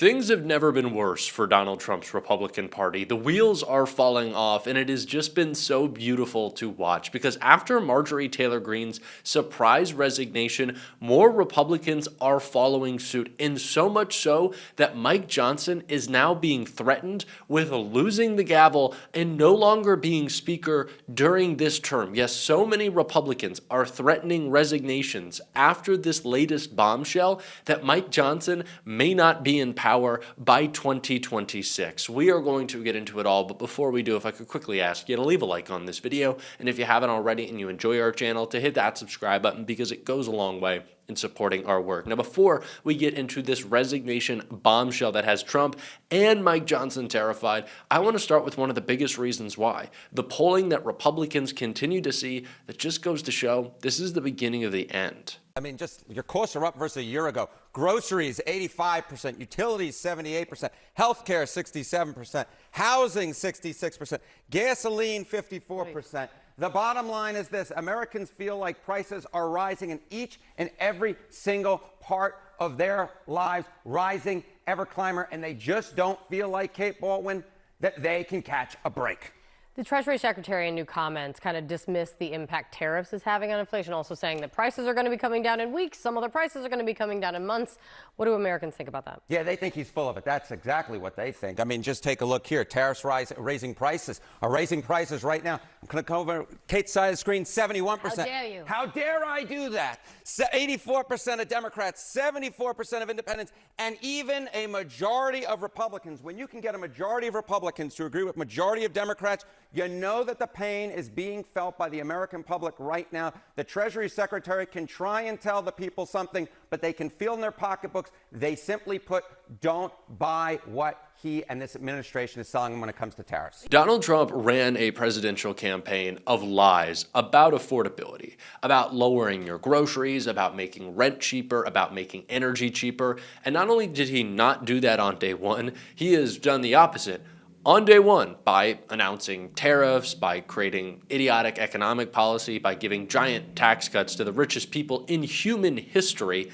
Things have never been worse for Donald Trump's Republican Party. The wheels are falling off, and it has just been so beautiful to watch because after Marjorie Taylor Greene's surprise resignation, more Republicans are following suit, and so much so that Mike Johnson is now being threatened with losing the gavel and no longer being Speaker during this term. Yes, so many Republicans are threatening resignations after this latest bombshell that Mike Johnson may not be in power by 2026. We are going to get into it all, but before we do, if I could quickly ask you to leave a like on this video, and if you haven't already and you enjoy our channel, to hit that subscribe button because it goes a long way in supporting our work. Now, before we get into this resignation bombshell that has Trump and Mike Johnson terrified, I want to start with one of the biggest reasons why. The polling that Republicans continue to see that just goes to show this is the beginning of the end. I mean, just your costs are up versus a year ago. Groceries, 85%. Utilities, 78%. Healthcare, 67%. Housing, 66%. Gasoline, 54%. The bottom line is this. Americans feel like prices are rising in each and every single part of their lives, rising ever climber, and they just don't feel like, Kate Baldwin, that they can catch a break. The Treasury Secretary in new comments kind of dismissed the impact tariffs is having on inflation, also saying that prices are going to be coming down in weeks. Some other prices are going to be coming down in months. What do Americans think about that? Yeah, they think he's full of it. That's exactly what they think. I mean, just take a look here. Tariffs raising prices are raising prices right now. I'm going to come over Kate's side of the screen, 71%. How dare you? How dare I do that? 84% of Democrats, 74% of independents, and even a majority of Republicans. When you can get a majority of Republicans to agree with majority of Democrats, you know that the pain is being felt by the American public right now. The Treasury Secretary can try and tell the people something, but they can feel in their pocketbooks. They simply put, don't buy what he and this administration is selling them when it comes to tariffs. Donald Trump ran a presidential campaign of lies about affordability, about lowering your groceries, about making rent cheaper, about making energy cheaper. And not only did he not do that on day one, he has done the opposite on day one by announcing tariffs, by creating idiotic economic policy, by giving giant tax cuts to the richest people in human history.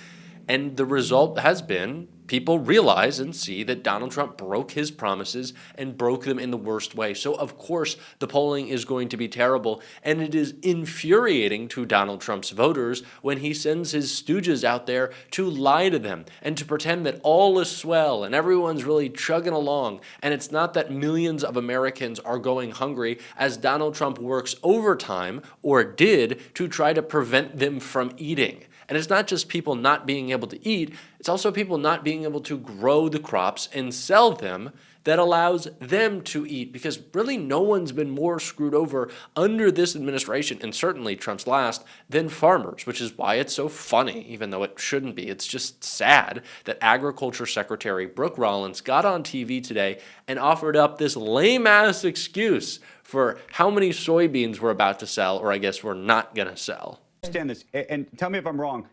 And the result has been people realize and see that Donald Trump broke his promises and broke them in the worst way. So, of course, the polling is going to be terrible. And it is infuriating to Donald Trump's voters when he sends his stooges out there to lie to them and to pretend that all is swell and everyone's really chugging along. And it's not that millions of Americans are going hungry as Donald Trump works overtime, or did, to try to prevent them from eating. And it's not just people not being able to eat, it's also people not being able to grow the crops and sell them that allows them to eat, because really no one's been more screwed over under this administration, and certainly Trump's last, than farmers, which is why it's so funny, even though it shouldn't be. It's just sad that Agriculture Secretary Brooke Rollins got on TV today and offered up this lame-ass excuse for how many soybeans we're about to sell, or I guess we're not going to sell. Understand this, and tell me if I'm wrong.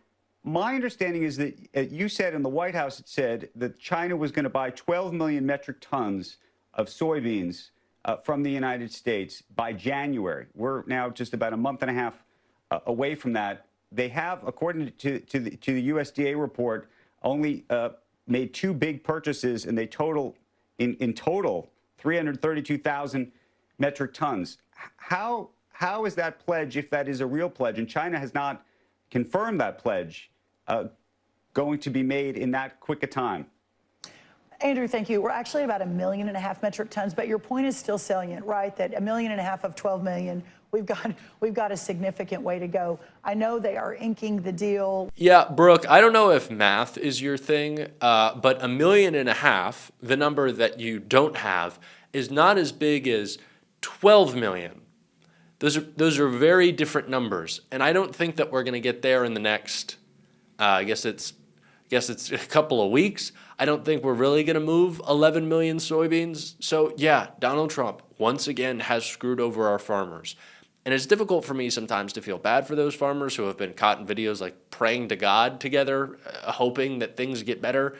My understanding is that you said in the White House, it said that China was going to buy 12 million metric tons of soybeans from the United States by January. We're now just about a month and a half away from that. They have, according to the USDA report, only made two big purchases, and they total in total 332,000 metric tons. How is that pledge, if that is a real pledge, and China has not confirmed that pledge, going to be made in that quick a time? Andrew, thank you. We're actually about 1.5 million metric tons, but your point is still salient, right? That 1.5 million of 12 million, we've got a significant way to go. I know they are inking the deal. Yeah, Brooke, I don't know if math is your thing, but 1.5 million, the number that you don't have, is not as big as 12 million. Those are very different numbers, and I don't think that we're going to get there in the next, I guess it's a couple of weeks. I don't think we're really going to move 11 million soybeans. So yeah, Donald Trump once again has screwed over our farmers. And it's difficult for me sometimes to feel bad for those farmers who have been caught in videos like praying to God together, hoping that things get better,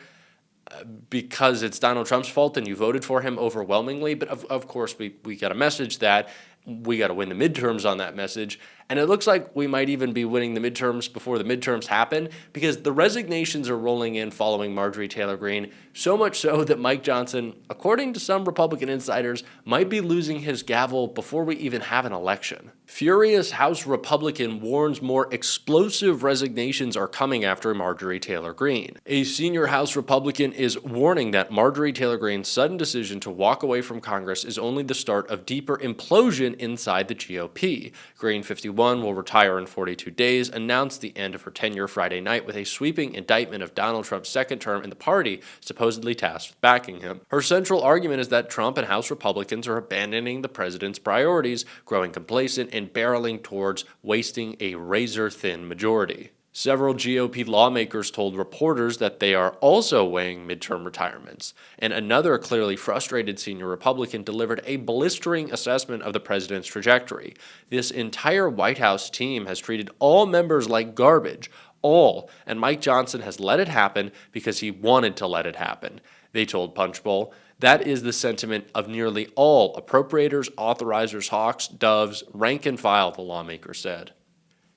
because it's Donald Trump's fault and you voted for him overwhelmingly. But of course, we got a message that we got to win the midterms on that message. And it looks like we might even be winning the midterms before the midterms happen, because the resignations are rolling in following Marjorie Taylor Greene, so much so that Mike Johnson, according to some Republican insiders, might be losing his gavel before we even have an election. Furious House Republican warns more explosive resignations are coming after Marjorie Taylor Greene. A senior House Republican is warning that Marjorie Taylor Greene's sudden decision to walk away from Congress is only the start of deeper implosion inside the GOP. Greene, 51, will retire in 42 days, announced the end of her tenure Friday night with a sweeping indictment of Donald Trump's second term in the party, supposedly tasked with backing him. Her central argument is that Trump and House Republicans are abandoning the president's priorities, growing complacent, and barreling towards wasting a razor-thin majority. Several GOP lawmakers told reporters that they are also weighing midterm retirements, and another clearly frustrated senior Republican delivered a blistering assessment of the president's trajectory. This entire White House team has treated all members like garbage, all, and Mike Johnson has let it happen because he wanted to let it happen, they told Punchbowl. That is the sentiment of nearly all appropriators, authorizers, hawks, doves, rank and file, the lawmaker said.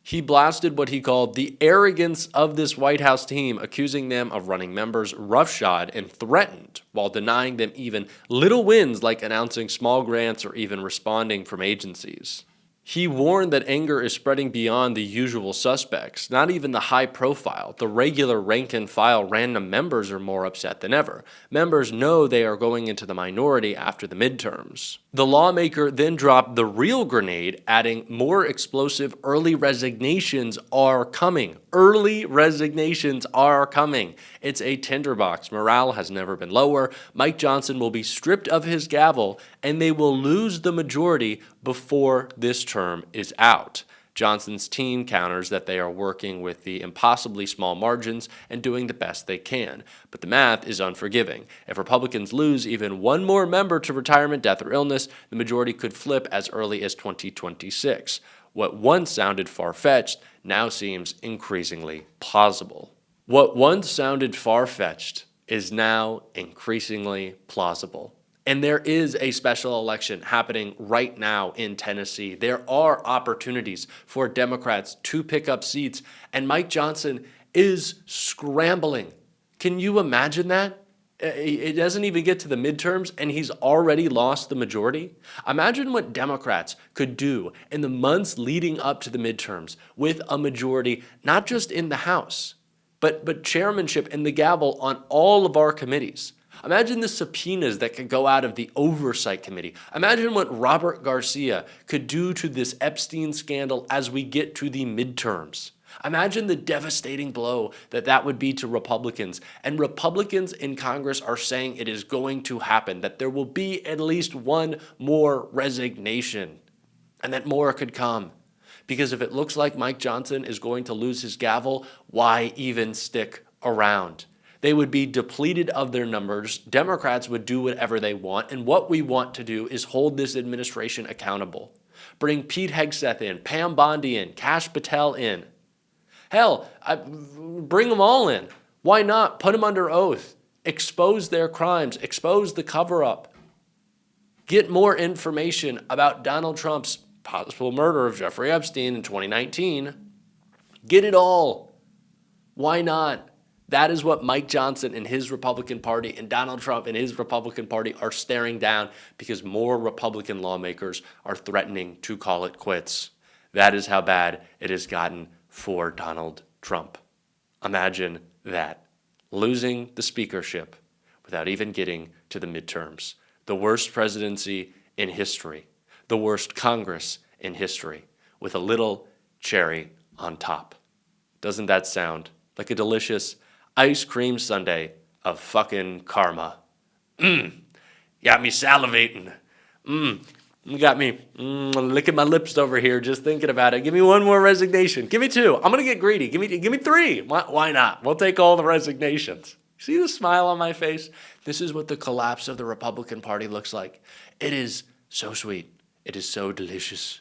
He blasted what he called the arrogance of this White House team, accusing them of running members roughshod and threatened, while denying them even little wins like announcing small grants or even responding from agencies. He warned that anger is spreading beyond the usual suspects. Not even the high profile, the regular rank and file random members are more upset than ever. Members know they are going into the minority after the midterms. The lawmaker then dropped the real grenade, adding more explosive early resignations are coming. Early resignations are coming. It's a tinderbox. Morale has never been lower. Mike Johnson will be stripped of his gavel, and they will lose the majority before this term is out. Johnson's team counters that they are working with the impossibly small margins and doing the best they can. But the math is unforgiving. If Republicans lose even one more member to retirement, death, or illness, the majority could flip as early as 2026. What once sounded far-fetched now seems increasingly plausible. What once sounded far-fetched is now increasingly plausible. And there is a special election happening right now in Tennessee. There are opportunities for Democrats to pick up seats, and Mike Johnson is scrambling. Can you imagine that? It doesn't even get to the midterms, and he's already lost the majority. Imagine what Democrats could do in the months leading up to the midterms with a majority, not just in the House, but chairmanship and the gavel on all of our committees. Imagine the subpoenas that could go out of the Oversight Committee. Imagine what Robert Garcia could do to this Epstein scandal as we get to the midterms. Imagine the devastating blow that would be to Republicans. And Republicans in Congress are saying it is going to happen, that there will be at least one more resignation, and that more could come. Because if it looks like Mike Johnson is going to lose his gavel, why even stick around? They would be depleted of their numbers. Democrats would do whatever they want. And what we want to do is hold this administration accountable. Bring Pete Hegseth in, Pam Bondi in, Kash Patel in. Hell, bring them all in. Why not? Put them under oath. Expose their crimes. Expose the cover-up. Get more information about Donald Trump's possible murder of Jeffrey Epstein in 2019. Get it all. Why not? That is what Mike Johnson and his Republican Party and Donald Trump and his Republican Party are staring down, because more Republican lawmakers are threatening to call it quits. That is how bad it has gotten for Donald Trump. Imagine that. Losing the speakership without even getting to the midterms. The worst presidency in history. The worst Congress in history. With a little cherry on top. Doesn't that sound like a delicious ice cream sundae of fucking karma? Got me salivating. Got me licking my lips over here just thinking about it. Give me one more resignation. Give me two. I'm going to get greedy. Give me three. Why not? We'll take all the resignations. See the smile on my face? This is what the collapse of the Republican Party looks like. It is so sweet. It is so delicious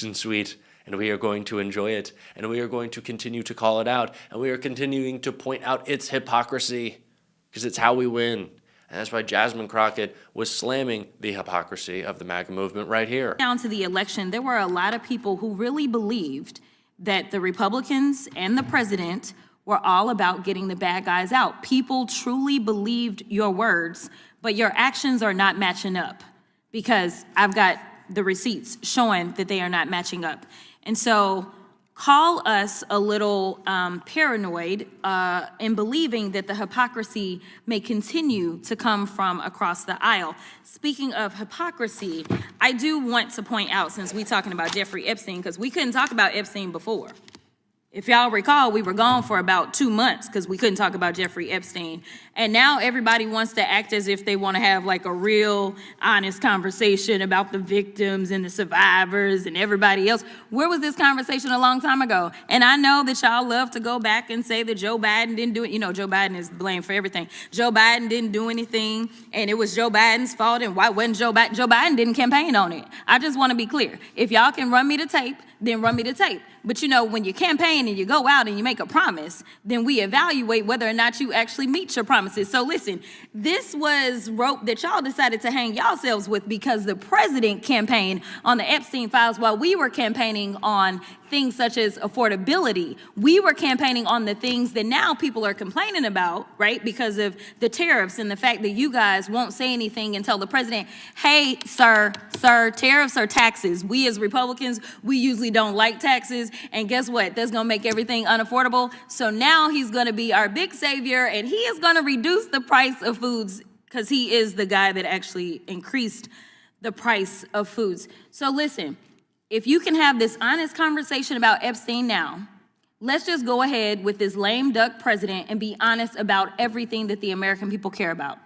and sweet. And we are going to enjoy it, and we are going to continue to call it out, and we are continuing to point out its hypocrisy, because it's how we win. And that's why Jasmine Crockett was slamming the hypocrisy of the MAGA movement right here. Down to the election, there were a lot of people who really believed that the Republicans and the president were all about getting the bad guys out. People truly believed your words, but your actions are not matching up, because I've got the receipts showing that they are not matching up. And so call us a little paranoid in believing that the hypocrisy may continue to come from across the aisle. Speaking of hypocrisy, I do want to point out, since we're talking about Jeffrey Epstein, because we couldn't talk about Epstein before. If y'all recall, we were gone for about 2 months because we couldn't talk about Jeffrey Epstein. And now everybody wants to act as if they want to have like a real honest conversation about the victims and the survivors and everybody else. Where was this conversation a long time ago? And I know that y'all love to go back and say that Joe Biden didn't do it. You know, Joe Biden is blamed for everything. Joe Biden didn't do anything, and it was Joe Biden's fault, and why wasn't Joe Biden? Joe Biden didn't campaign on it. I just want to be clear. If y'all can run me the tape, then run me the tape. But you know, when you campaign and you go out and you make a promise, then we evaluate whether or not you actually meet your promises. So listen, this was rope that y'all decided to hang yourselves with, because the president campaigned on the Epstein files while we were campaigning on things such as affordability. We were campaigning on the things that now people are complaining about, right? Because of the tariffs and the fact that you guys won't say anything and tell the president, hey, sir, tariffs are taxes. We as Republicans, we usually don't like taxes. And guess what? That's gonna make everything unaffordable. So now he's gonna be our big savior, and he is gonna reduce the price of foods, because he is the guy that actually increased the price of foods. So listen, if you can have this honest conversation about Epstein now, let's just go ahead with this lame duck president and be honest about everything that the American people care about.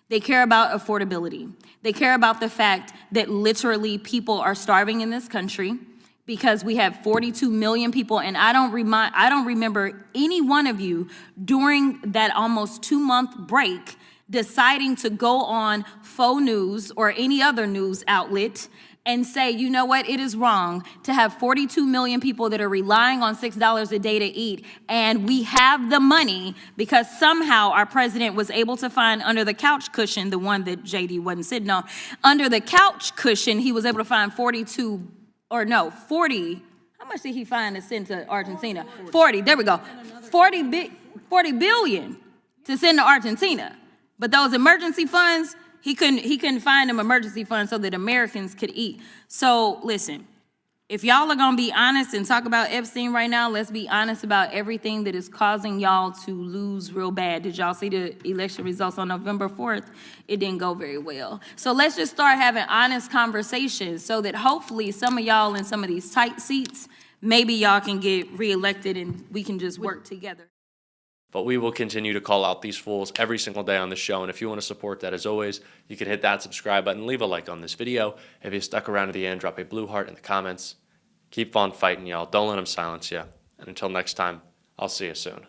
They care about affordability. They care about the fact that literally people are starving in this country, because we have 42 million people, and I don't remember any one of you during that almost 2-month break deciding to go on faux news or any other news outlet and say, you know what, it is wrong to have 42 million people that are relying on $6 a day to eat, and we have the money because somehow our president was able to find under the couch cushion, the one that JD wasn't sitting on, under the couch cushion, he was able to find 40, how much did he find to send to Argentina? 40, there we go, 40 billion to send to Argentina. But those emergency funds, he couldn't find them emergency funds so that Americans could eat. So listen, if y'all are gonna be honest and talk about Epstein right now, let's be honest about everything that is causing y'all to lose real bad. Did y'all see the election results on November 4th? It didn't go very well. So let's just start having honest conversations so that hopefully some of y'all in some of these tight seats, maybe y'all can get reelected and we can just work together. But we will continue to call out these fools every single day on the show. And if you want to support that, as always, you can hit that subscribe button, leave a like on this video. If you stuck around to the end, drop a blue heart in the comments. Keep on fighting, y'all. Don't let them silence you. And until next time, I'll see you soon.